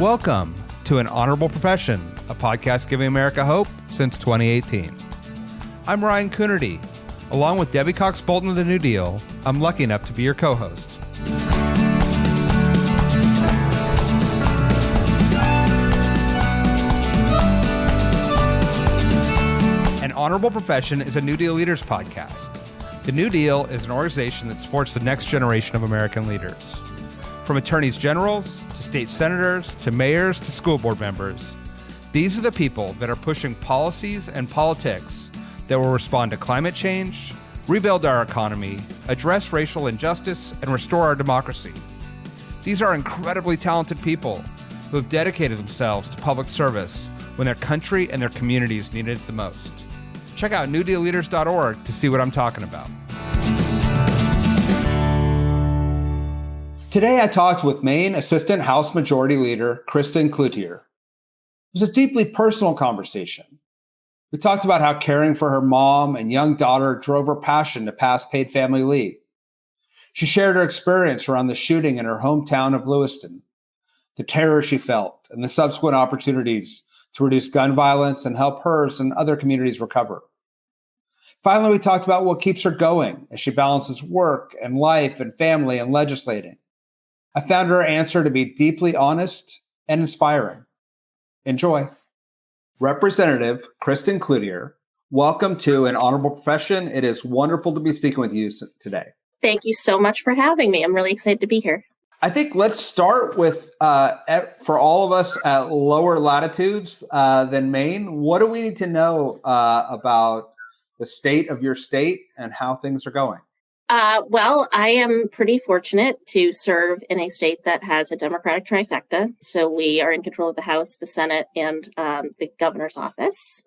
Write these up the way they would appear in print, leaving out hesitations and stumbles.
Welcome to An Honorable Profession, a podcast giving America hope since 2018. I'm Ryan Coonerty. Along with Debbie Cox Bolton of the New Deal, I'm lucky enough to be your co-host. An Honorable Profession is a New Deal Leaders podcast. The New Deal is an organization that supports the next generation of American leaders. From attorneys generals to state senators to mayors to school board members, these are the people that are pushing policies and politics that will respond to climate change, rebuild our economy, address racial injustice, and restore our democracy. These are incredibly talented people who have dedicated themselves to public service when their country and their communities needed it the most. Check out newdealleaders.org to see what I'm talking about. Today I talked with Maine Assistant House Majority Leader Kristen Cloutier. It was a deeply personal conversation. We talked about how caring for her mom and young daughter drove her passion to pass paid family leave. She shared her experience around the shooting in her hometown of Lewiston, the terror she felt, and the subsequent opportunities to reduce gun violence and help hers and other communities recover. Finally, we talked about what keeps her going as she balances work and life and family and legislating. I found her answer to be deeply honest and inspiring. Enjoy. Representative Kristen Cloutier, welcome to An Honorable Profession. It is wonderful to be speaking with you today. Thank you so much for having me. I'm really excited to be here. I think let's start with, for all of us at lower latitudes than Maine, what do we need to know about the state of your state and how things are going? Well, I am pretty fortunate to serve in a state that has a Democratic trifecta. So we are in control of the House, the Senate, and the governor's office,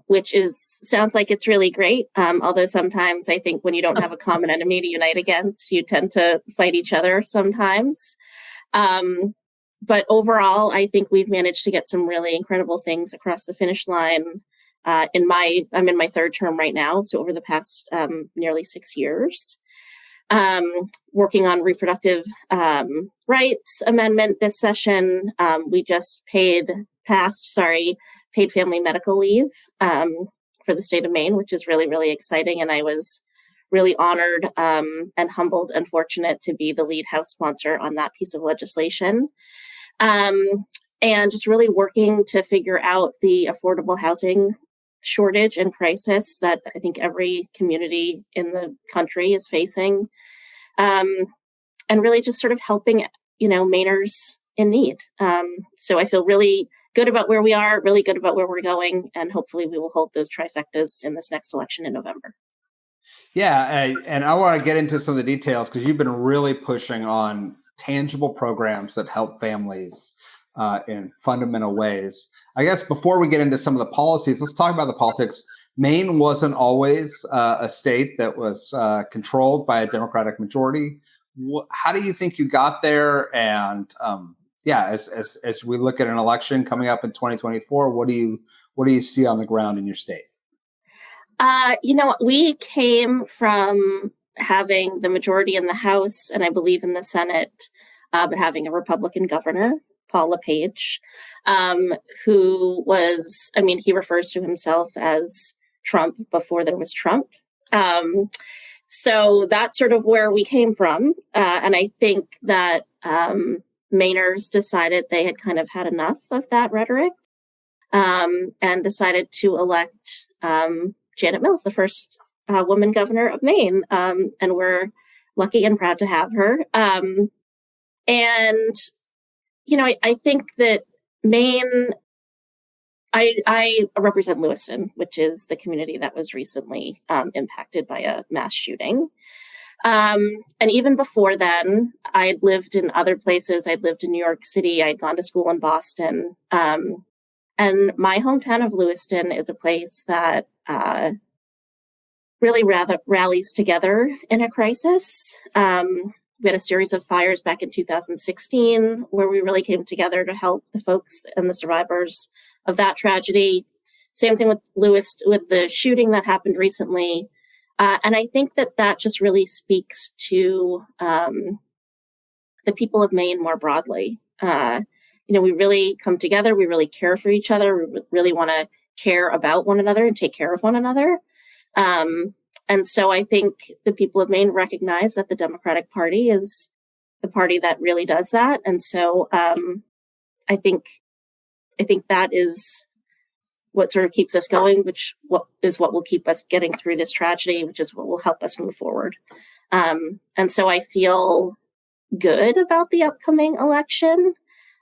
which sounds like it's really great. Although sometimes I think when you don't have a common enemy to unite against, you tend to fight each other sometimes. But overall, I think we've managed to get some really incredible things across the finish line. I'm in my third term right now. So over the past nearly 6 years, working on reproductive rights amendment this session. We just paid family medical leave for the state of Maine, which is really, really exciting. And I was really honored and humbled and fortunate to be the lead House sponsor on that piece of legislation. And just really working to figure out the affordable housing shortage and crisis that I think every community in the country is facing, and really just sort of helping, Mainers in need. So I feel really good about where we are, really good about where we're going, and hopefully we will hold those trifectas in this next election in November. Yeah, and I want to get into some of the details because you've been really pushing on tangible programs that help families in fundamental ways. I guess before we get into some of the policies, let's talk about the politics. Maine wasn't always a state that was controlled by a Democratic majority. How do you think you got there? And as we look at an election coming up in 2024, what do you see on the ground in your state? We came from having the majority in the House and I believe in the Senate, but having a Republican governor, Paul LePage, who was, he refers to himself as Trump before there was Trump. So that's sort of where we came from. And I think that Mainers decided they had kind of had enough of that rhetoric and decided to elect Janet Mills, the first woman governor of Maine. And we're lucky and proud to have her. I think that Maine, I represent Lewiston, which is the community that was recently impacted by a mass shooting. And even before then, I had lived in other places. I'd lived in New York City. I'd gone to school in Boston. And my hometown of Lewiston is a place that really rather rallies together in a crisis. We had a series of fires back in 2016 where we really came together to help the folks and the survivors of that tragedy. Same thing with with the shooting that happened recently. And I think that just really speaks to the people of Maine more broadly. we really come together. We really care for each other. We really want to care about one another and take care of one another. And so I think the people of Maine recognize that the Democratic Party is the party that really does that. And so I think that is what sort of keeps us going, what will keep us getting through this tragedy, which is what will help us move forward. And so I feel good about the upcoming election.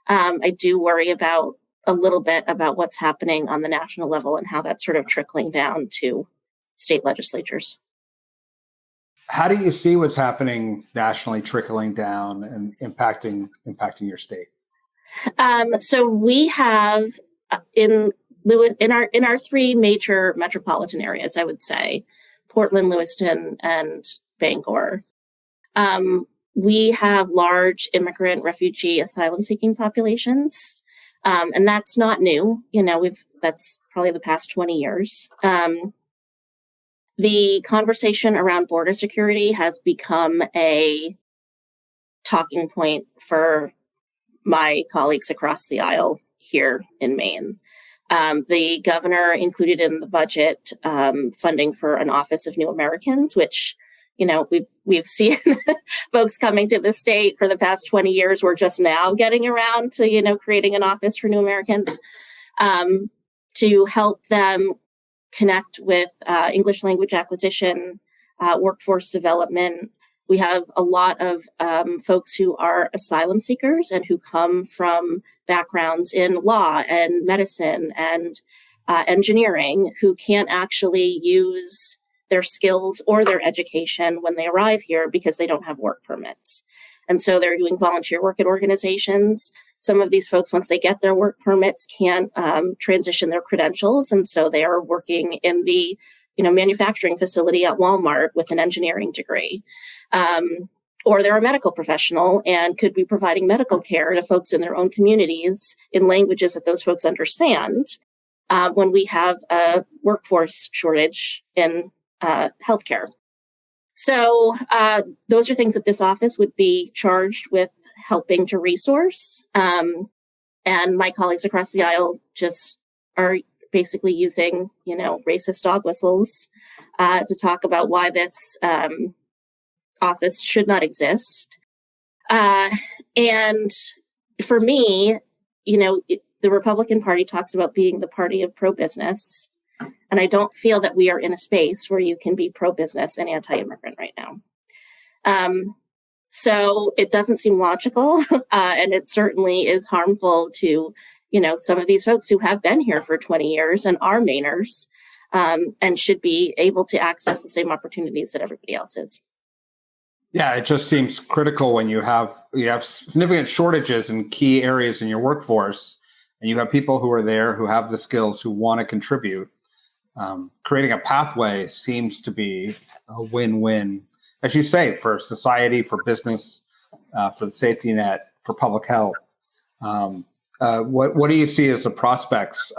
I do worry a little bit about what's happening on the national level and how that's sort of trickling down to state legislatures. How do you see what's happening nationally trickling down and impacting your state? So we have in our three major metropolitan areas, I would say, Portland, Lewiston, and Bangor. We have large immigrant, refugee, asylum-seeking populations, and that's not new. That's probably the past 20 years. The conversation around border security has become a talking point for my colleagues across the aisle here in Maine. The governor included in the budget funding for an Office of New Americans, which, we've seen folks coming to the state for the past 20 years. We're just now getting around to, creating an Office for New Americans to help them connect with English language acquisition, workforce development. We have a lot of folks who are asylum seekers and who come from backgrounds in law and medicine and engineering who can't actually use their skills or their education when they arrive here because they don't have work permits. And so they're doing volunteer work at organizations. Some of these folks, once they get their work permits, can't transition their credentials. And so they are working in the manufacturing facility at Walmart with an engineering degree. Or they're a medical professional and could be providing medical care to folks in their own communities in languages that those folks understand when we have a workforce shortage in healthcare. So those are things that this office would be charged with helping to resource. And my colleagues across the aisle just are basically using, racist dog whistles to talk about why this office should not exist. And for me, the Republican Party talks about being the party of pro-business. And I don't feel that we are in a space where you can be pro-business and anti-immigrant right now. So it doesn't seem logical. And it certainly is harmful to, some of these folks who have been here for 20 years and are Mainers and should be able to access the same opportunities that everybody else is. Yeah, it just seems critical when you have significant shortages in key areas in your workforce, and you have people who are there who have the skills who want to contribute. Creating a pathway seems to be a win-win, as you say, for society, for business, for the safety net, for public health. What do you see as the prospects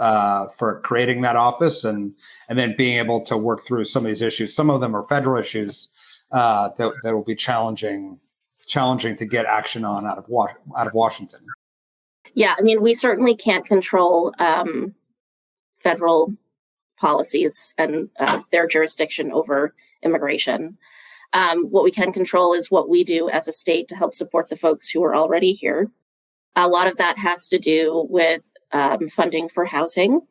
for creating that office and then being able to work through some of these issues? Some of them are federal issues that will be challenging to get action on out of Washington. Yeah, we certainly can't control federal policies and their jurisdiction over immigration. What we can control is what we do as a state to help support the folks who are already here. A lot of that has to do with funding for housing.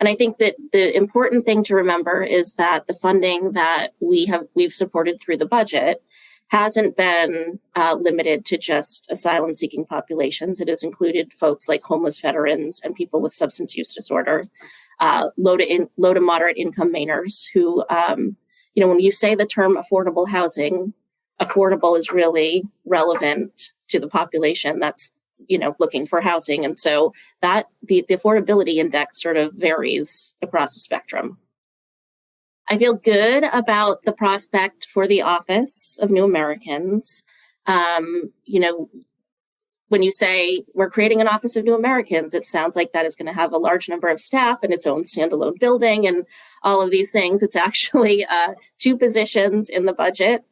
And I think that the important thing to remember is that the funding that we've supported through the budget hasn't been limited to just asylum-seeking populations. It has included folks like homeless veterans and people with substance use disorder, low to moderate income Mainers who, when you say the term affordable housing, affordable is really relevant to the population that's looking for housing. And so that the affordability index sort of varies across the spectrum. I feel good about the prospect for the Office of New Americans. When you say we're creating an Office of New Americans, it sounds like that is going to have a large number of staff and its own standalone building and all of these things. It's actually 2 positions in the budget.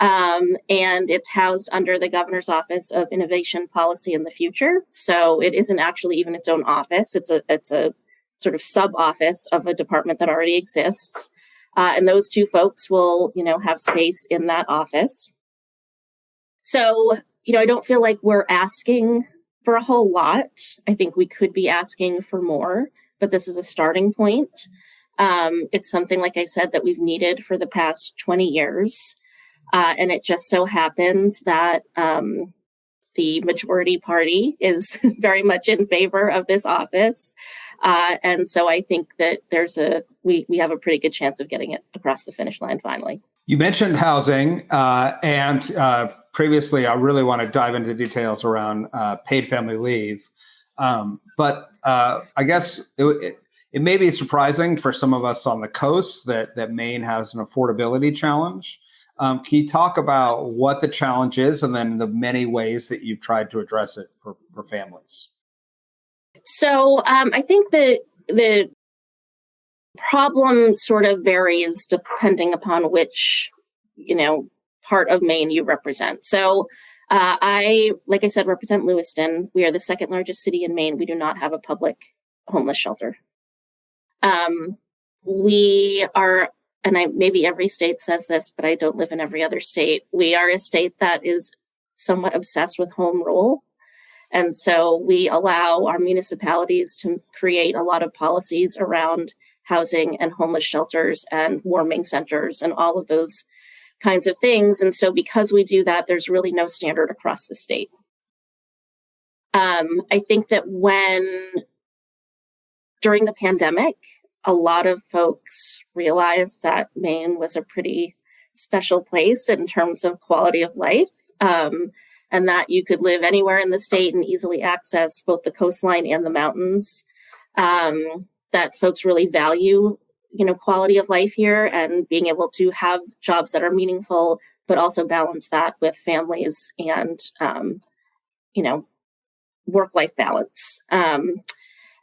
And it's housed under the Governor's Office of Innovation, Policy, and the Future. So it isn't actually even its own office. It's a sort of sub office of a department that already exists. And those two folks will, have space in that office. So, I don't feel like we're asking for a whole lot. I think we could be asking for more, but this is a starting point. It's something, like I said, that we've needed for the past 20 years. And it just so happens that the majority party is very much in favor of this office. And so I think that we have a pretty good chance of getting it across the finish line finally. You mentioned housing, and previously I really want to dive into details around paid family leave. But I guess it may be surprising for some of us on the coast that Maine has an affordability challenge. Can you talk about what the challenge is and then the many ways that you've tried to address it for families? So I think that the problem sort of varies depending upon which, part of Maine you represent. So like I said, represent Lewiston. We are the second largest city in Maine. We do not have a public homeless shelter. We are, and maybe every state says this, but I don't live in every other state. We are a state that is somewhat obsessed with home rule. And so we allow our municipalities to create a lot of policies around housing and homeless shelters and warming centers and all of those kinds of things. And so because we do that, there's really no standard across the state. I think that during the pandemic, a lot of folks realized that Maine was a pretty special place in terms of quality of life, and that you could live anywhere in the state and easily access both the coastline and the mountains, that folks really value, quality of life here and being able to have jobs that are meaningful, but also balance that with families and, work-life balance.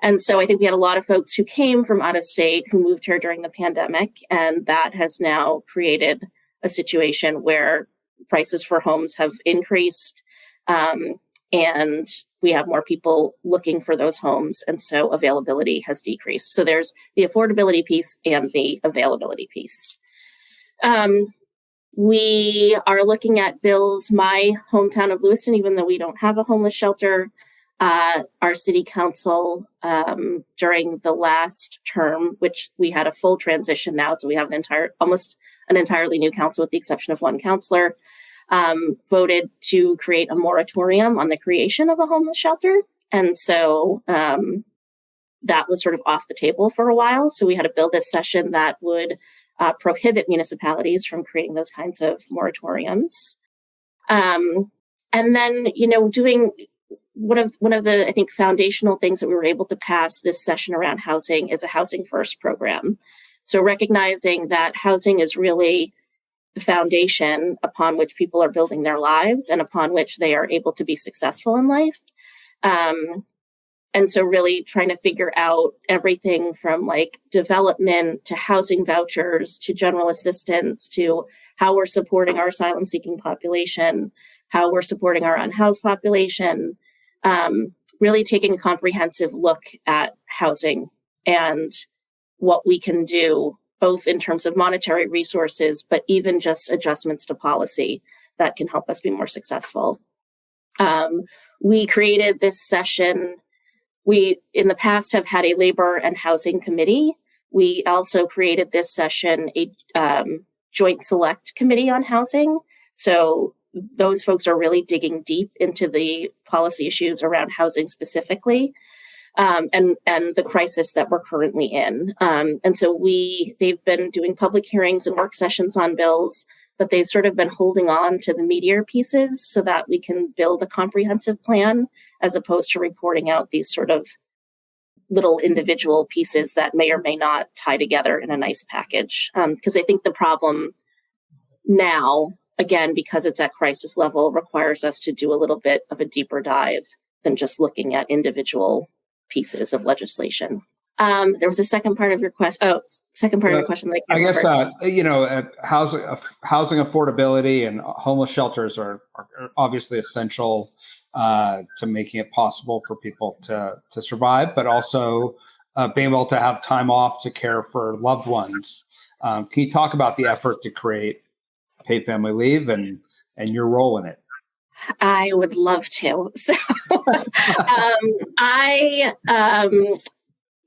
And so I think we had a lot of folks who came from out of state who moved here during the pandemic, and that has now created a situation where prices for homes have increased, and we have more people looking for those homes, and so availability has decreased. So there's the affordability piece and the availability piece. We are looking at bills, my hometown of Lewiston, even though we don't have a homeless shelter. Our city council during the last term, which we had a full transition now, so we have almost an entirely new council with the exception of one councilor, voted to create a moratorium on the creation of a homeless shelter. And so that was sort of off the table for a while. So we had a bill this session that would prohibit municipalities from creating those kinds of moratoriums. And then, doing one of the, I think, foundational things that we were able to pass this session around housing is a Housing First program. So recognizing that housing is really the foundation upon which people are building their lives and upon which they are able to be successful in life. And so really trying to figure out everything from like development to housing vouchers to general assistance to how we're supporting our asylum seeking population, how we're supporting our unhoused population, really taking a comprehensive look at housing and what we can do, both in terms of monetary resources, but even just adjustments to policy that can help us be more successful. We created this session. We, in the past, have had a labor and housing committee. We also created this session a joint select committee on housing. So those folks are really digging deep into the policy issues around housing specifically, and the crisis that we're currently in. And so they've been doing public hearings and work sessions on bills, but they've sort of been holding on to the meatier pieces so that we can build a comprehensive plan as opposed to reporting out these sort of little individual pieces that may or may not tie together in a nice package. Because I think the problem now, again, because it's at crisis level, requires us to do a little bit of a deeper dive than just looking at individual pieces of legislation. There was a second part of your question. Oh, second part of your question. That I guess, remember. housing affordability and homeless shelters are obviously essential to making it possible for people to survive, but also being able to have time off to care for loved ones. Can you talk about the effort to create paid family leave and your role in it? I would love to. So,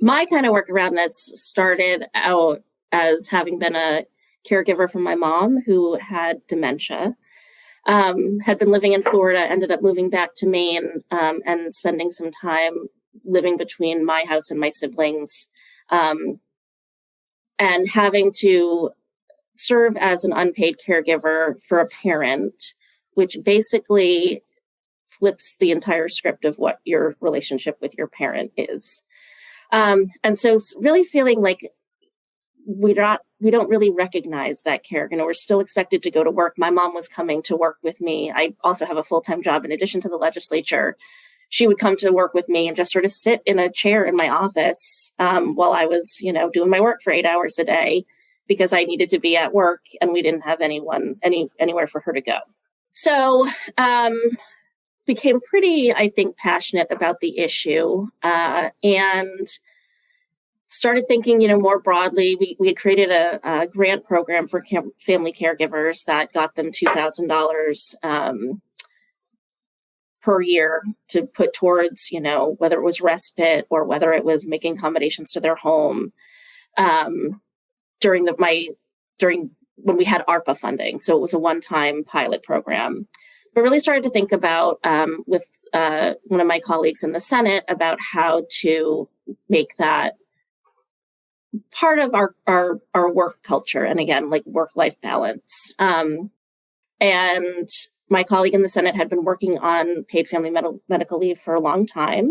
my kind of work around this started out as having been a caregiver for my mom who had dementia, had been living in Florida, ended up moving back to Maine, and spending some time living between my house and my siblings, and having to serve as an unpaid caregiver for a parent, which basically flips the entire script of what your relationship with your parent is. And so really feeling like we don't really recognize that care. We're still expected to go to work. My mom was coming to work with me. I also have a full-time job in addition to the legislature. She would come to work with me and just sort of sit in a chair in my office while I was, doing my work for 8 hours a day because I needed to be at work and we didn't have anywhere for her to go. So became pretty, I think, passionate about the issue and started thinking, more broadly. We had created a grant program for family caregivers that got them $2,000 per year to put towards, whether it was respite or whether it was making accommodations to their home during when we had ARPA funding. So it was a one-time pilot program. But really started to think about with one of my colleagues in the Senate about how to make that part of our work culture. And again, like work-life balance. And my colleague in the Senate had been working on paid family medical leave for a long time.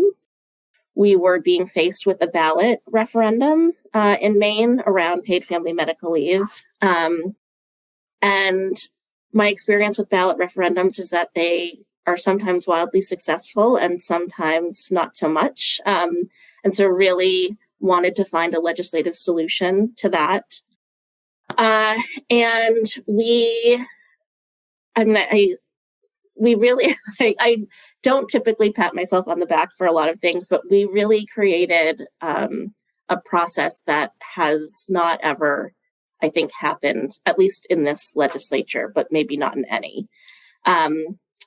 We were being faced with a ballot referendum in Maine around paid family medical leave. And my experience with ballot referendums is that they are sometimes wildly successful and sometimes not so much. And so really wanted to find a legislative solution to that. And we really, I don't typically pat myself on the back for a lot of things, but we really created a process that has not ever, I think, happened, at least in this legislature, but maybe not in any.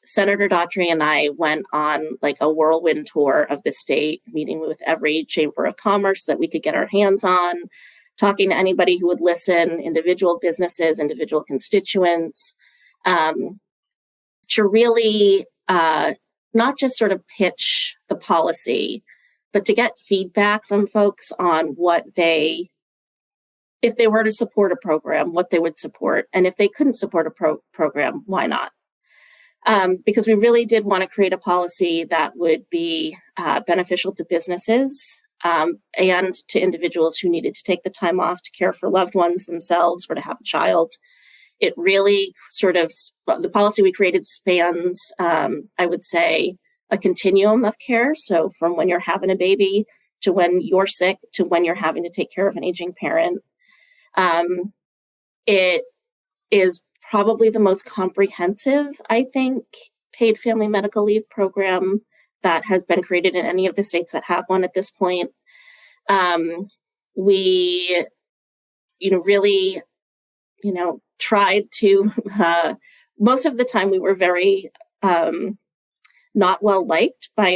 Senator Daughtry and I went on like a whirlwind tour of the state, meeting with every chamber of commerce that we could get our hands on, talking to anybody who would listen, individual businesses, individual constituents, to really not just sort of pitch the policy, but to get feedback from folks on if they were to support a program, what they would support. And if they couldn't support a program, why not? Because we really did want to create a policy that would be beneficial to businesses and to individuals who needed to take the time off to care for loved ones themselves or to have a child. It really the policy we created spans, I would say, a continuum of care. So from when you're having a baby to when you're sick to when you're having to take care of an aging parent. It is probably the most comprehensive, I think, paid family medical leave program that has been created in any of the states that have one at this point. We, really, tried to, most of the time we were very not well liked by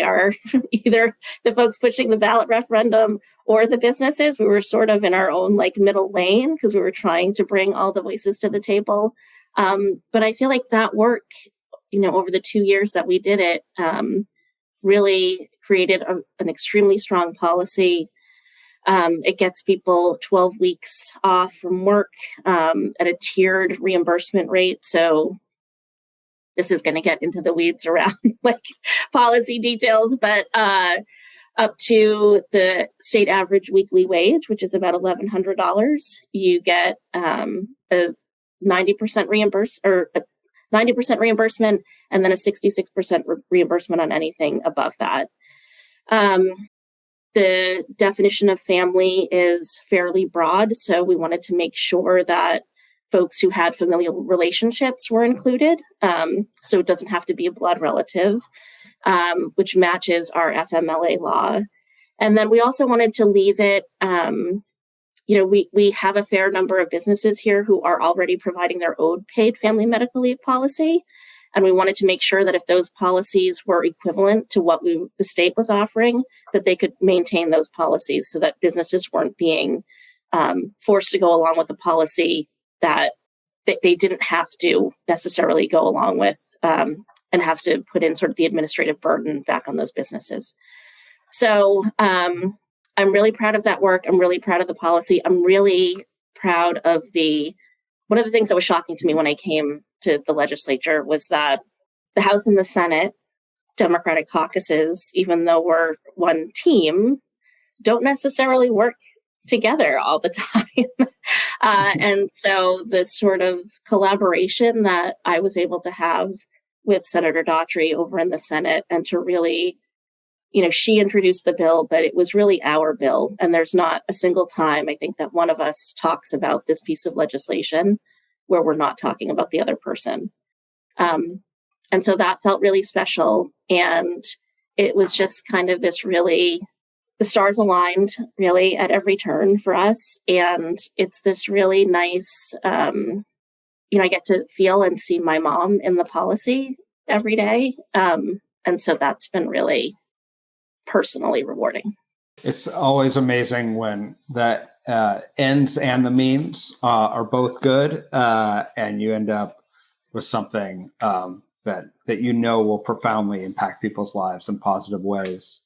either the folks pushing the ballot referendum or the businesses. We were sort of in our own middle lane because we were trying to bring all the voices to the table. But I feel like that work, over the 2 years that we did it, really created an extremely strong policy. It gets people 12 weeks off from work at a tiered reimbursement rate. So this is going to get into the weeds around policy details, but up to the state average weekly wage, which is about $1,100, you get a 90% reimbursement, and then a 66% reimbursement on anything above that. the definition of family is fairly broad, so we wanted to make sure that folks who had familial relationships were included. So it doesn't have to be a blood relative, which matches our FMLA law. And then we also wanted to leave it, we have a fair number of businesses here who are already providing their own paid family medical leave policy. And we wanted to make sure that if those policies were equivalent to what the state was offering, that they could maintain those policies so that businesses weren't being forced to go along with a policy that they didn't have to necessarily go along with and have to put in sort of the administrative burden back on those businesses. So I'm really proud of that work. I'm really proud of the policy. I'm really proud of one of the things that was shocking to me when I came to the legislature was that the House and the Senate Democratic caucuses, even though we're one team, don't necessarily work together all the time. And so this sort of collaboration that I was able to have with Senator Daughtry over in the Senate, and to really, she introduced the bill, but it was really our bill. And there's not a single time, I think, that one of us talks about this piece of legislation where we're not talking about the other person. And so that felt really special. And it was just kind of this really, the stars aligned really at every turn for us. And it's this really nice, I get to feel and see my mom in the policy every day. And so that's been really personally rewarding. It's always amazing when the ends and the means are both good, and you end up with something that will profoundly impact people's lives in positive ways.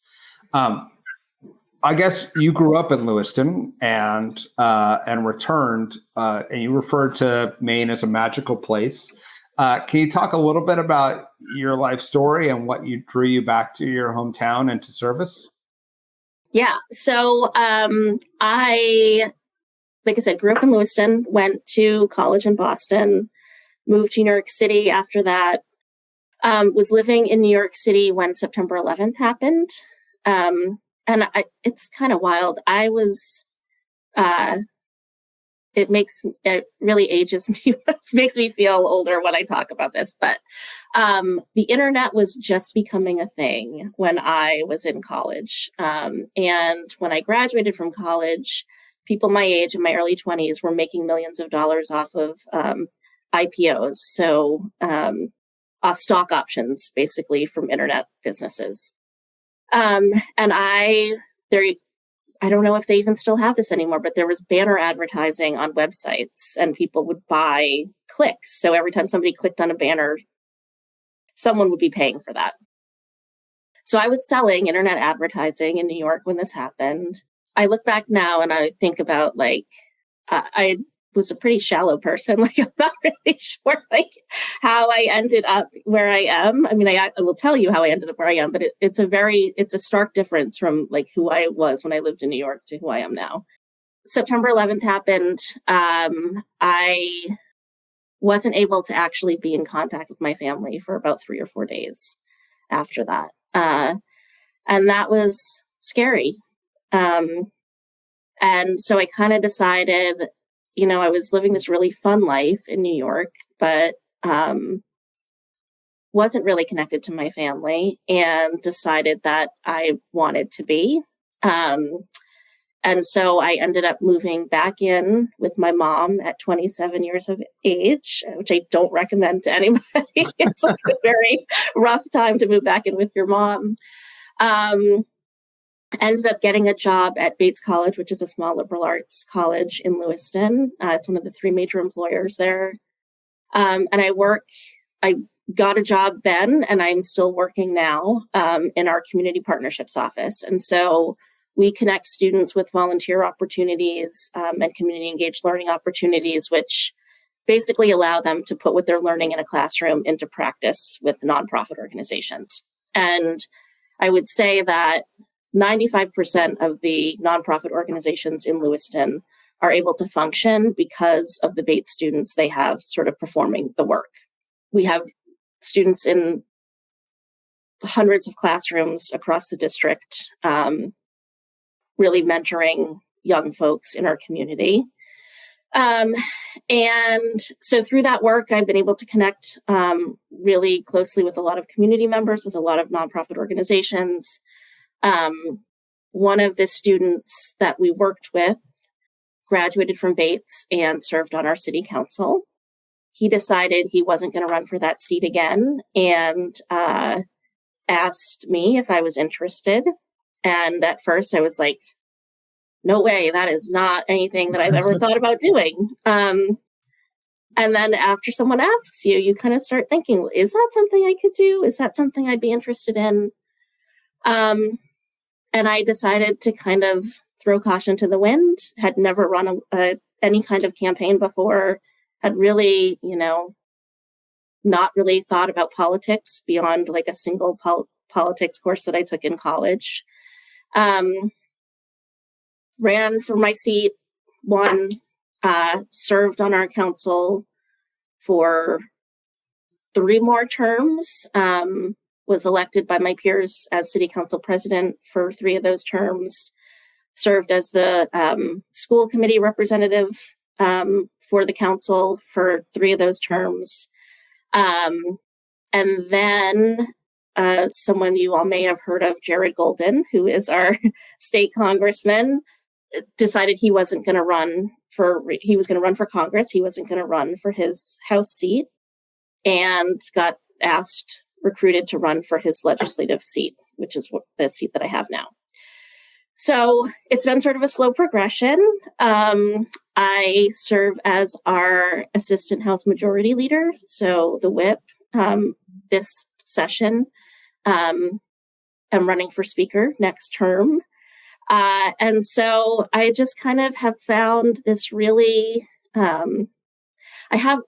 I guess you grew up in Lewiston and returned, and you referred to Maine as a magical place. Can you talk a little bit about your life story and what drew you back to your hometown and to service? Yeah. So I, like I said, grew up in Lewiston, went to college in Boston, moved to New York City after that, was living in New York City when September 11th happened. It's kind of wild. I was, it really ages me, makes me feel older when I talk about this, but the internet was just becoming a thing when I was in college. And when I graduated from college, people my age in my early 20s were making millions of dollars off of IPOs. So off stock options, basically, from internet businesses. And I don't know if they even still have this anymore, but there was banner advertising on websites and people would buy clicks. So every time somebody clicked on a banner, someone would be paying for that. So I was selling internet advertising in New York when this happened. I look back now and I think about I was a pretty shallow person. I'm not really sure how I ended up where I am. I mean, I will tell you how I ended up where I am, but it's a stark difference from who I was when I lived in New York to who I am now. September 11th happened. I wasn't able to actually be in contact with my family for about 3 or 4 days after that. And that was scary. And so I kind of decided, I was living this really fun life in New York, but wasn't really connected to my family, and decided that I wanted to be. And so I ended up moving back in with my mom at 27 years of age, which I don't recommend to anybody. It's a very rough time to move back in with your mom. Ended up getting a job at Bates College, which is a small liberal arts college in Lewiston. It's one of the 3 major employers there. And I got a job then, and I'm still working now in our community partnerships office. And so we connect students with volunteer opportunities and community engaged learning opportunities, which basically allow them to put what they're learning in a classroom into practice with nonprofit organizations. And I would say that 95% of the nonprofit organizations in Lewiston are able to function because of the Bates students they have sort of performing the work. We have students in hundreds of classrooms across the district. really mentoring young folks in our community. And so through that work, I've been able to connect really closely with a lot of community members, with a lot of nonprofit organizations. One of the students that we worked with graduated from Bates and served on our city council. He decided he wasn't going to run for that seat again and asked me if I was interested. And at first I was like, no way, that is not anything that I've ever thought about doing. And then after someone asks you, you kind of start thinking, well, is that something I could do? Is that something I'd be interested in? And I decided to kind of throw caution to the wind, had never run any kind of campaign before, had really, not really thought about politics beyond like a single politics course that I took in college. Ran for my seat, won, served on our council for 3 more terms, was elected by my peers as city council president for 3 of those terms, served as the school committee representative for the council for 3 of those terms. And then someone you all may have heard of, Jared Golden, who is our state congressman, decided he wasn't going to run he was going to run for Congress. He wasn't going to run for his House seat, and got recruited to run for his legislative seat, which is the seat that I have now. So it's been sort of a slow progression. I serve as our assistant House Majority Leader, so the whip, this session. I'm running for Speaker next term. And so I just kind of have found this really, I have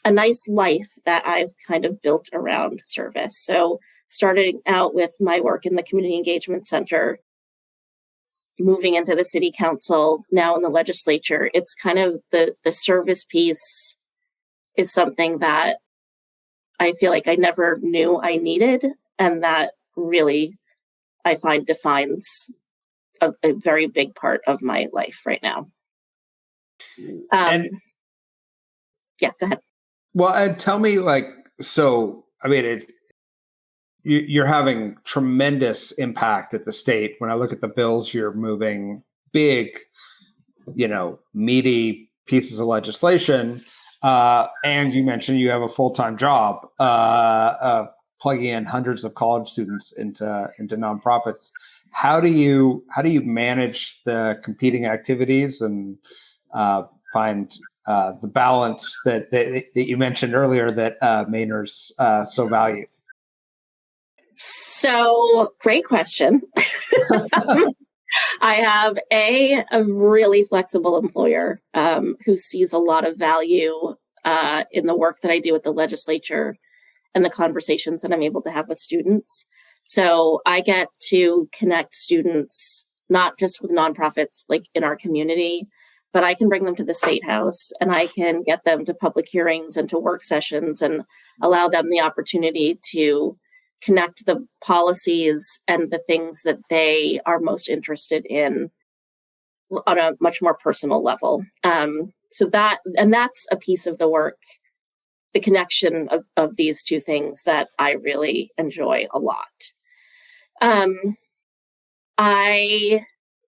a nice life that I've kind of built around service. So starting out with my work in the Community Engagement Center, moving into the city council, now in the legislature, it's kind of the service piece is something that I feel like I never knew I needed, and that really I find defines a very big part of my life right now. Yeah, go ahead. Well, and tell me, you're having tremendous impact at the state. When I look at the bills, you're moving big, meaty pieces of legislation. And you mentioned you have a full-time job, plugging in hundreds of college students into nonprofits. How do you manage the competing activities and find the balance that you mentioned earlier that Mainers so value? So, great question. I have a really flexible employer who sees a lot of value in the work that I do at the legislature and the conversations that I'm able to have with students. So I get to connect students, not just with nonprofits like in our community, but I can bring them to the State House, and I can get them to public hearings and to work sessions and allow them the opportunity to connect the policies and the things that they are most interested in on a much more personal level. That's a piece of the work, the connection of these two things, that I really enjoy a lot.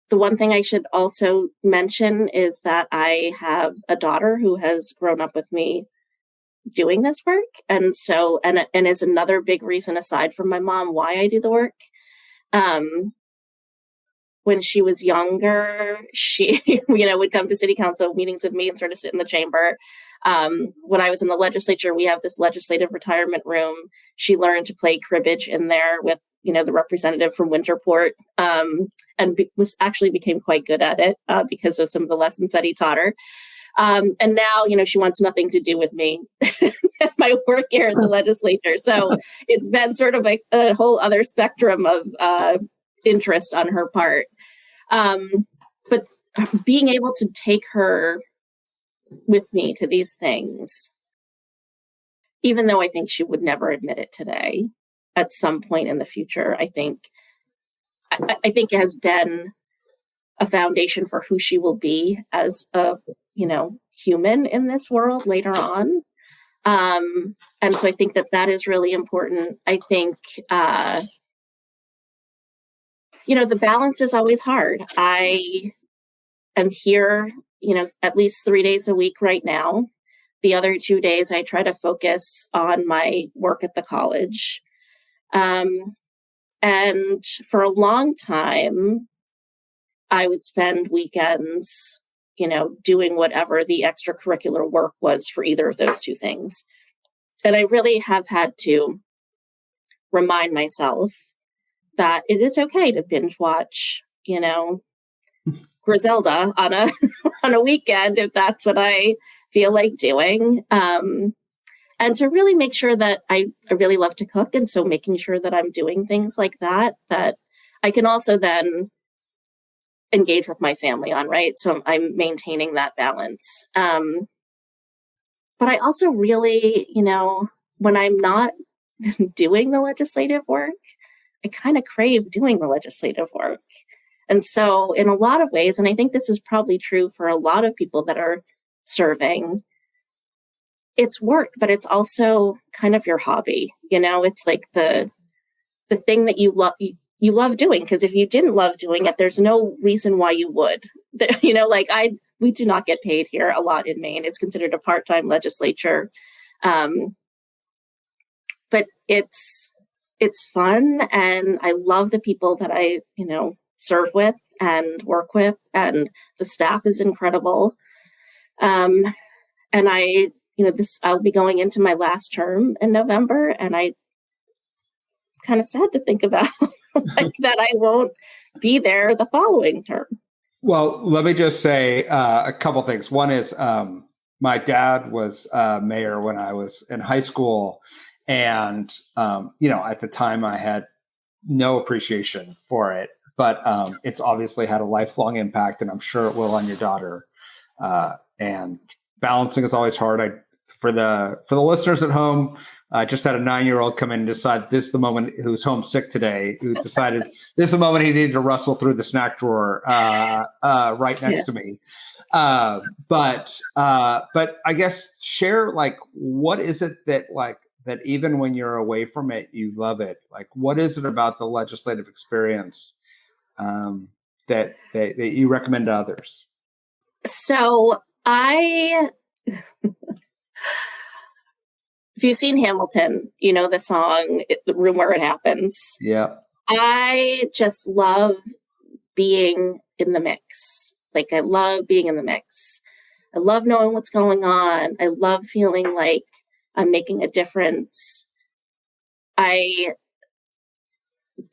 The one thing I should also mention is that I have a daughter who has grown up with me doing this work. And so, and is another big reason, aside from my mom, why I do the work. When she was younger, she, would come to city council meetings with me and sort of sit in the chamber. When I was in the legislature, we have this legislative retirement room. She learned to play cribbage in there with, the representative from Winterport, and became quite good at it because of some of the lessons that he taught her. And now, she wants nothing to do with me and my work here at the legislature. So it's been sort of a whole other spectrum of interest on her part. But being able to take her with me to these things, even though I think she would never admit it today, at some point in the future, I think I think has been a foundation for who she will be as a, human in this world later on. And so I think that is really important. I think, the balance is always hard. I am here, at least 3 days a week right now. The other 2 days, I try to focus on my work at the college. And for a long time, I would spend weekends, doing whatever the extracurricular work was for either of those two things. And I really have had to remind myself that it is okay to binge watch, Griselda on a on a weekend if that's what I feel like doing. And to really make sure that I really love to cook. And so making sure that I'm doing things like that I can also then engage with my family on, right? So I'm maintaining that balance. But I also really, when I'm not doing the legislative work, I kind of crave doing the legislative work. And so in a lot of ways, and I think this is probably true for a lot of people that are serving, it's work, but it's also kind of your hobby. It's like the thing that you love doing, because if you didn't love doing it, there's no reason why you would. We do not get paid here a lot in Maine. It's considered a part-time legislature. But it's fun, and I love the people that I, serve with and work with, and the staff is incredible. And I'll be going into my last term in November, and I kind of sad to think about that I won't be there the following term. Well, let me just say a couple things. One is my dad was mayor when I was in high school. And, at the time I had no appreciation for it, but it's obviously had a lifelong impact, and I'm sure it will on your daughter. And balancing is always hard. For the listeners at home, I just had a 9-year-old come in and decide this is the moment, who's homesick today, who decided this is the moment he needed to rustle through the snack drawer right next to me. But I guess share, what is it that even when you're away from it, you love it? What is it about the legislative experience that you recommend to others? So if you've seen Hamilton, the song, The Room Where It Happens. Yeah. I just love being in the mix. I love being in the mix. I love knowing what's going on. I love feeling like I'm making a difference.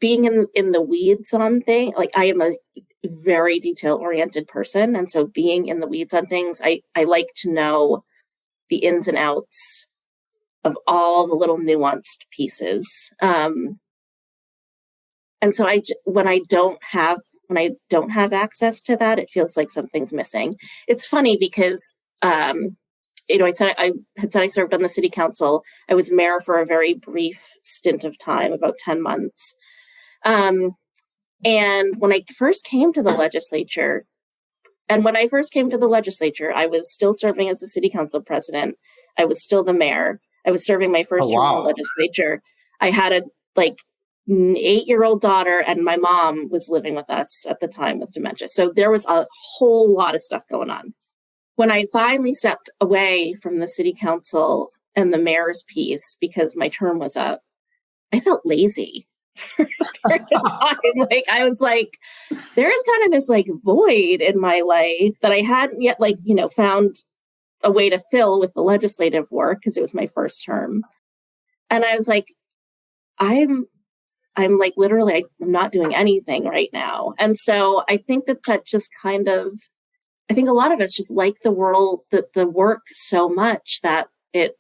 Being in the weeds on things, I am a very detail-oriented person. And so being in the weeds on things, I like to know the ins and outs of all the little nuanced pieces. And so when I don't have access to that, it feels like something's missing. It's funny because, I had said I served on the city council. I was mayor for a very brief stint of time, about 10 months. And when I first came to the legislature, I was still serving as the city council president. I was still the mayor. I was serving my first term in the legislature. I had an 8-year-old daughter, and my mom was living with us at the time with dementia. So there was a whole lot of stuff going on. When I finally stepped away from the city council and the mayor's piece because my term was up, I felt lazy. For a time. I was like, there is kind of this void in my life that I hadn't yet found a way to fill with the legislative work, because it was my first term. And I was like, I'm literally, I'm not doing anything right now. And so I think that just kind of, I think a lot of us just like the work so much that it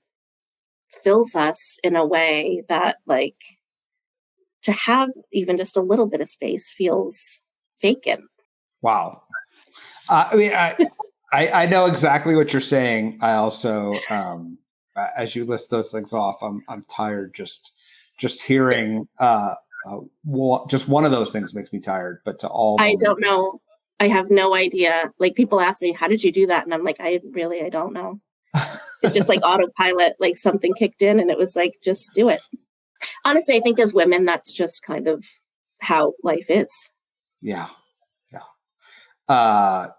fills us in a way that to have even just a little bit of space feels vacant. Wow. I know exactly what you're saying. I also, as you list those things off, I'm tired just hearing just one of those things makes me tired, but to all. I don't know. I have no idea. Like people ask me, how did you do that? And I'm like, I don't know. It's just like autopilot, like something kicked in and it was like, just do it. Honestly, I think as women, that's just kind of how life is. Yeah. It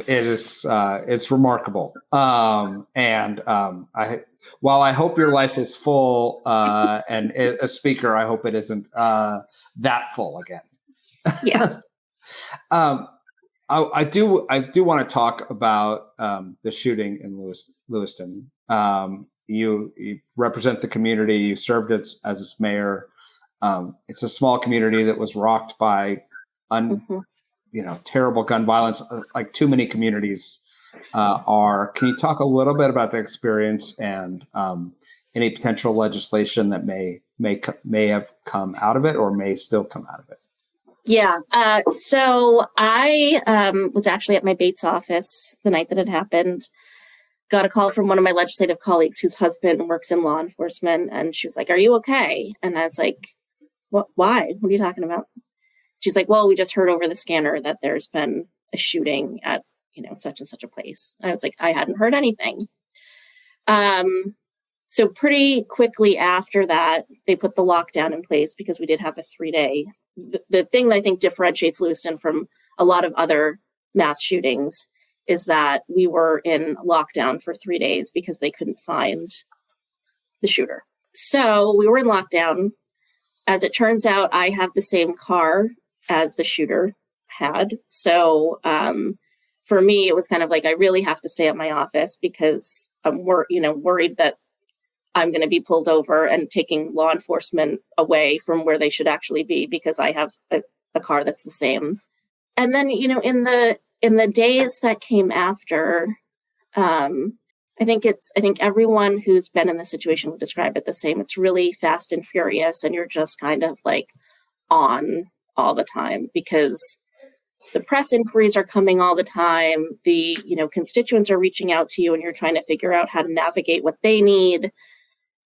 is, it's remarkable. While I hope your life is full, and a speaker, I hope it isn't, that full again. Yeah. I do want to talk about, the shooting in Lewiston. You represent the community. You served as its mayor. It's a small community that was rocked by terrible gun violence, like too many communities are. Can you talk a little bit about the experience and any potential legislation that may have come out of it or may still come out of it? Yeah. So I was actually at my Bates office the night that it happened. Got a call from one of my legislative colleagues whose husband works in law enforcement. And she was like, "Are you okay?" And I was like, "What? Why? What are you talking about?" She's like, "Well, we just heard over the scanner that there's been a shooting at, such and such a place." And I was like, I hadn't heard anything. So pretty quickly after that, they put the lockdown in place because we did have a 3-day. The thing that I think differentiates Lewiston from a lot of other mass shootings is that we were in lockdown for 3 days because they couldn't find the shooter. So we were in lockdown. As it turns out, I have the same car as the shooter had. So for me, it was kind of like, I really have to stay at my office because I'm worried that I'm going to be pulled over and taking law enforcement away from where they should actually be because I have a car that's the same. And then, in the days that came after, I think everyone who's been in the situation would describe it the same. It's really fast and furious, and you're just kind of like on all the time because the press inquiries are coming all the time. The constituents are reaching out to you, and you're trying to figure out how to navigate what they need.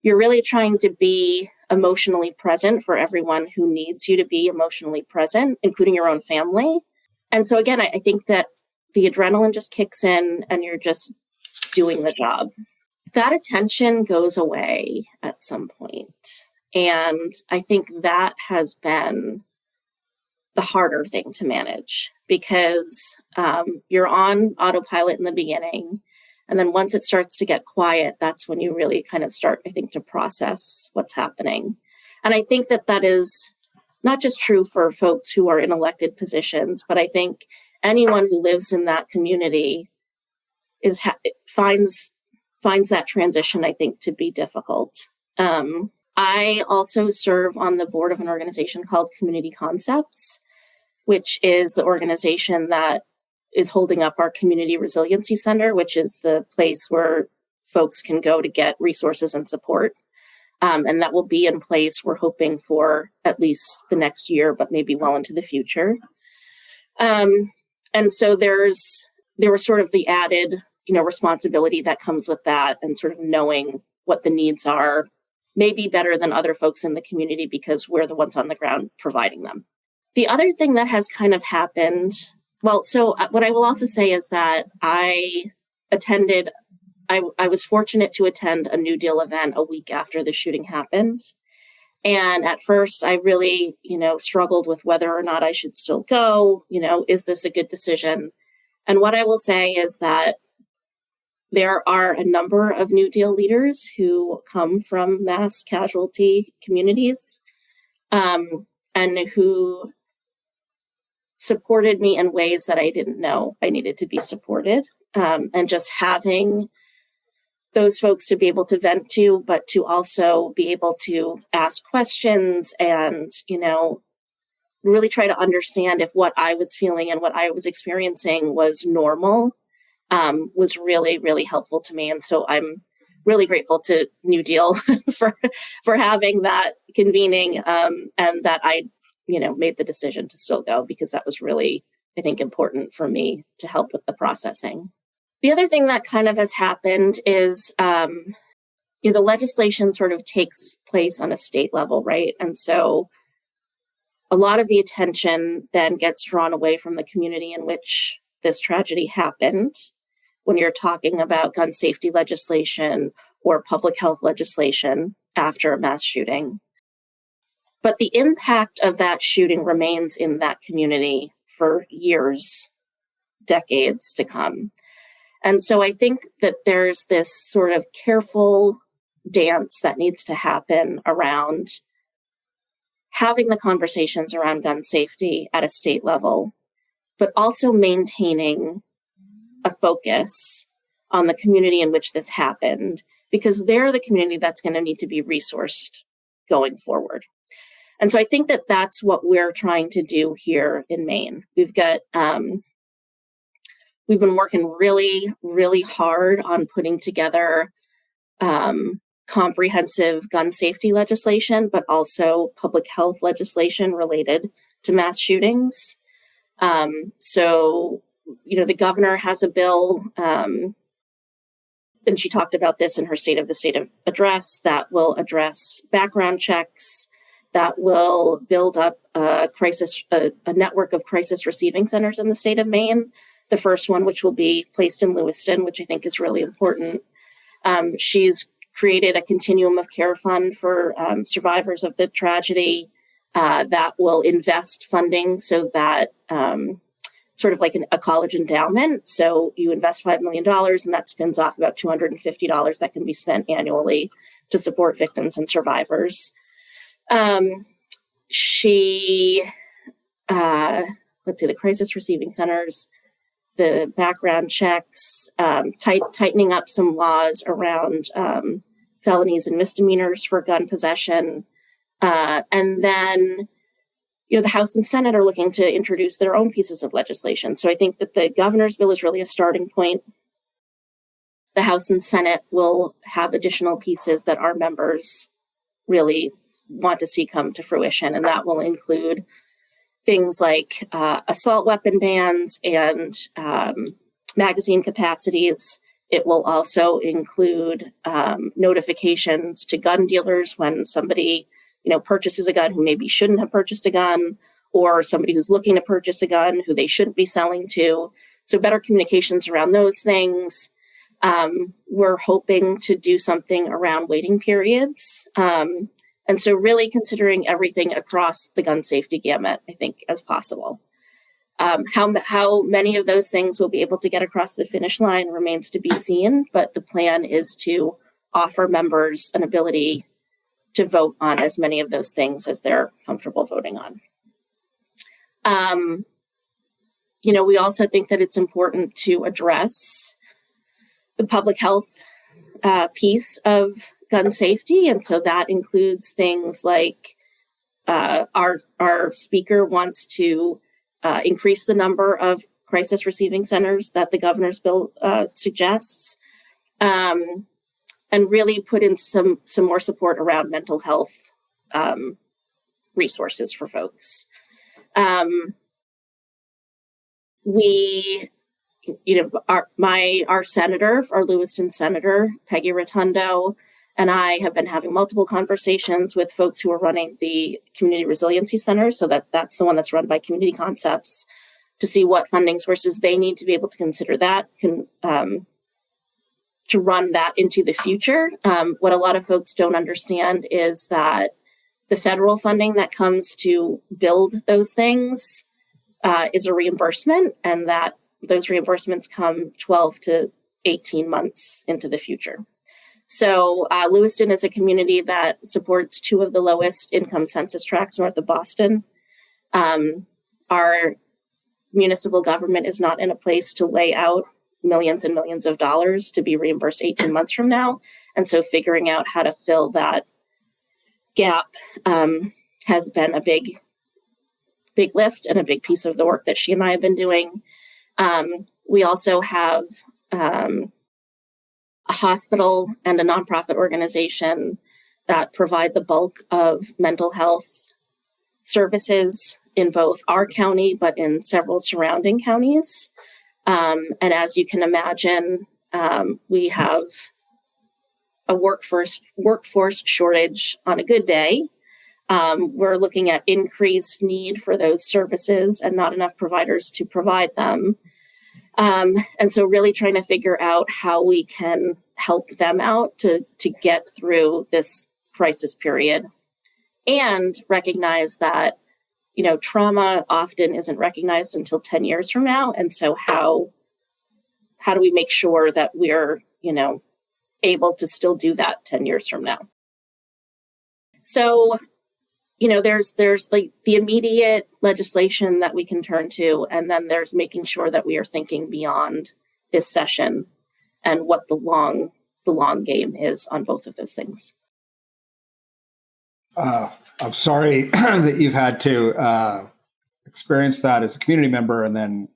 You're really trying to be emotionally present for everyone who needs you to be emotionally present, including your own family. And so again, I think that the adrenaline just kicks in and you're just doing the job. That attention goes away at some point. And I think that has been the harder thing to manage because you're on autopilot in the beginning. And then once it starts to get quiet, that's when you really kind of start, I think, to process what's happening. And I think that is not just true for folks who are in elected positions, but I think anyone who lives in that community finds that transition, I think, to be difficult. I also serve on the board of an organization called Community Concepts, which is the organization that is holding up our Community Resiliency Center, which is the place where folks can go to get resources and support. And that will be in place, we're hoping, for at least the next year, but maybe well into the future. And so there was sort of the added, responsibility that comes with that and sort of knowing what the needs are, maybe better than other folks in the community because we're the ones on the ground providing them. The other thing that has kind of happened, so what I will also say is that I was fortunate to attend a New Deal event a week after the shooting happened. And at first I really, struggled with whether or not I should still go, is this a good decision? And what I will say is that there are a number of New Deal leaders who come from mass casualty communities and who supported me in ways that I didn't know I needed to be supported. And just having those folks to be able to vent to, but to also be able to ask questions and, really try to understand if what I was feeling and what I was experiencing was normal, was really, really helpful to me. And so I'm really grateful to New Deal for having that convening and that I, made the decision to still go because that was really, I think, important for me to help with the processing. The other thing that kind of has happened is, the legislation sort of takes place on a state level, right? And so a lot of the attention then gets drawn away from the community in which this tragedy happened when you're talking about gun safety legislation or public health legislation after a mass shooting. But the impact of that shooting remains in that community for years, decades to come. And so I think that there's this sort of careful dance that needs to happen around having the conversations around gun safety at a state level, but also maintaining a focus on the community in which this happened, because they're the community that's going to need to be resourced going forward. And so I think that that's what we're trying to do here in Maine. We've got, we've been working really, really hard on putting together comprehensive gun safety legislation, but also public health legislation related to mass shootings. So, the governor has a bill, and she talked about this in her State of the State address, that will address background checks, that will build up a network of crisis receiving centers in the state of Maine. The first one, which will be placed in Lewiston, which I think is really important. She's created a continuum of care fund for survivors of the tragedy that will invest funding so that sort of like a college endowment. So you invest $5 million and that spins off about $250 that can be spent annually to support victims and survivors. The crisis receiving centers, the background checks, tightening up some laws around felonies and misdemeanors for gun possession. And then, the House and Senate are looking to introduce their own pieces of legislation. So I think that the governor's bill is really a starting point. The House and Senate will have additional pieces that our members really want to see come to fruition. And that will include things like assault weapon bans and magazine capacities. It will also include notifications to gun dealers when somebody, purchases a gun who maybe shouldn't have purchased a gun, or somebody who's looking to purchase a gun who they shouldn't be selling to. So better communications around those things. We're hoping to do something around waiting periods. And so really considering everything across the gun safety gamut, I think, as possible. How many of those things will be able to get across the finish line remains to be seen, but the plan is to offer members an ability to vote on as many of those things as they're comfortable voting on. We also think that it's important to address the public health piece of gun safety. And so that includes things like our speaker wants to increase the number of crisis receiving centers that the governor's bill suggests, and really put in some more support around mental health resources for folks. Our senator, our Lewiston senator, Peggy Rotundo, and I have been having multiple conversations with folks who are running the Community Resiliency Center. So that's the one that's run by Community Concepts, to see what funding sources they need to be able to consider that, to run that into the future. What a lot of folks don't understand is that the federal funding that comes to build those things is a reimbursement, and that those reimbursements come 12 to 18 months into the future. So Lewiston is a community that supports 2 of the lowest income census tracts north of Boston. Our municipal government is not in a place to lay out millions and millions of dollars to be reimbursed 18 months from now. And so figuring out how to fill that gap has been a big lift and a big piece of the work that she and I have been doing. We also have a hospital and a nonprofit organization that provide the bulk of mental health services in both our county, but in several surrounding counties. And as you can imagine, we have a workforce shortage on a good day. We're looking at increased need for those services and not enough providers to provide them. And so really trying to figure out how we can help them out to get through this crisis period, and recognize that, trauma often isn't recognized until 10 years from now. And so how do we make sure that we're, able to still do that 10 years from now? So, there's like the immediate legislation that we can turn to, and then there's making sure that we are thinking beyond this session and what the long game is on both of those things. I'm sorry that you've had to experience that as a community member, and then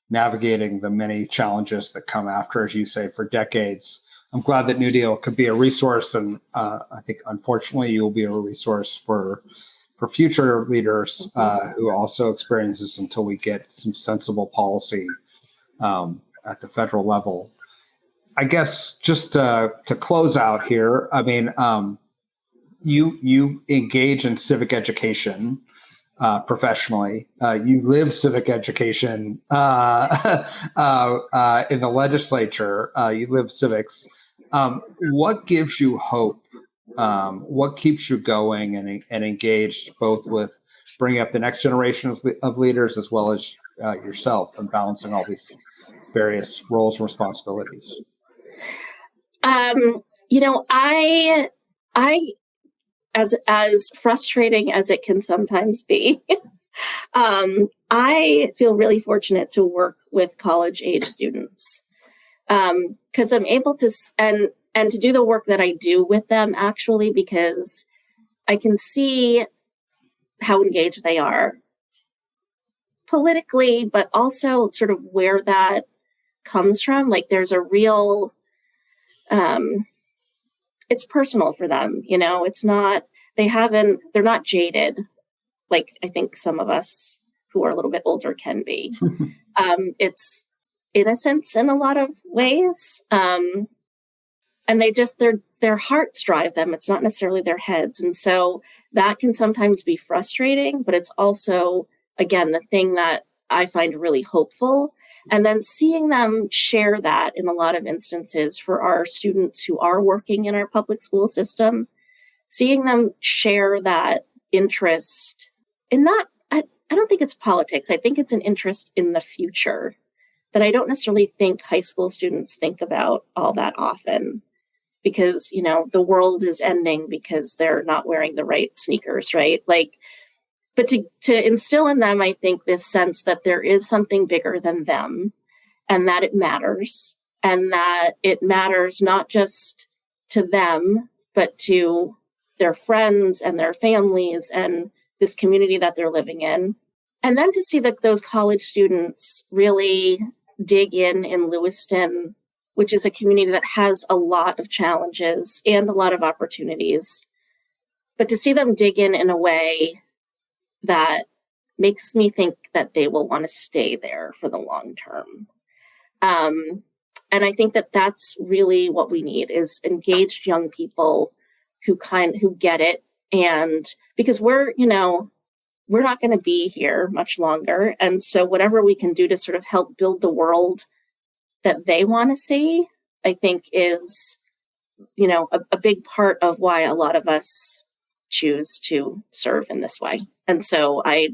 navigating the many challenges that come after, as you say, for decades. I'm glad that New Deal could be a resource, and I think, unfortunately, you will be a resource for future leaders who also experience this until we get some sensible policy at the federal level. I guess just to close out here, I mean, you engage in civic education professionally. You live civic education in the legislature. You live civics. What gives you hope? What keeps you going and engaged, both with bringing up the next generation of leaders as well as yourself, and balancing all these various roles and responsibilities? I as frustrating as it can sometimes be, I feel really fortunate to work with college age students, because I'm able to and to do the work that I do with them, actually, because I can see how engaged they are politically, but also sort of where that comes from. Like, there's a real it's personal for them, it's not, they're not jaded like I think some of us who are a little bit older can be. It's innocence in a lot of ways. And their hearts drive them. It's not necessarily their heads. And so that can sometimes be frustrating, but it's also, again, the thing that I find really hopeful. And then seeing them share that in a lot of instances for our students who are working in our public school system, seeing them share that interest in I don't think it's politics. I think it's an interest in the future that I don't necessarily think high school students think about all that often, because, the world is ending because they're not wearing the right sneakers, right? But to instill in them, I think, this sense that there is something bigger than them, and that it matters, and that it matters not just to them, but to their friends and their families and this community that they're living in. And then to see that those college students really dig in Lewiston, which is a community that has a lot of challenges and a lot of opportunities, but to see them dig in a way that makes me think that they will want to stay there for the long term. And I think that that's really what we need, is engaged young people who get it. And because we're not going to be here much longer. And so whatever we can do to sort of help build the world that they want to see, I think is, a big part of why a lot of us choose to serve in this way. And so I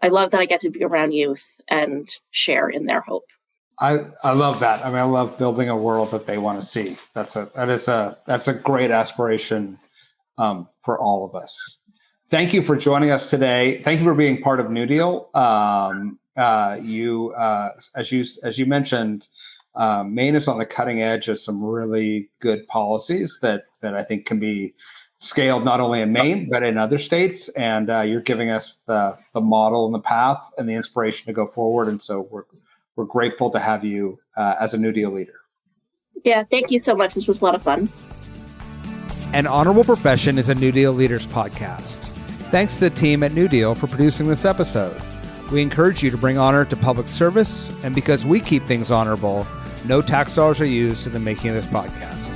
love that I get to be around youth and share in their hope. I love that. I mean, I love building a world that they want to see. That's a great aspiration for all of us. Thank you for joining us today. Thank you for being part of New Deal. You, as you mentioned, Maine is on the cutting edge of some really good policies that I think can be scaled not only in Maine but in other states. And you're giving us the model and the path and the inspiration to go forward. And so we're grateful to have you as a New Deal leader. Yeah, thank you so much. This was a lot of fun. An Honorable Profession is a New Deal Leaders podcast. Thanks to the team at New Deal for producing this episode. We encourage you to bring honor to public service, and because we keep things honorable, no tax dollars are used in the making of this podcast.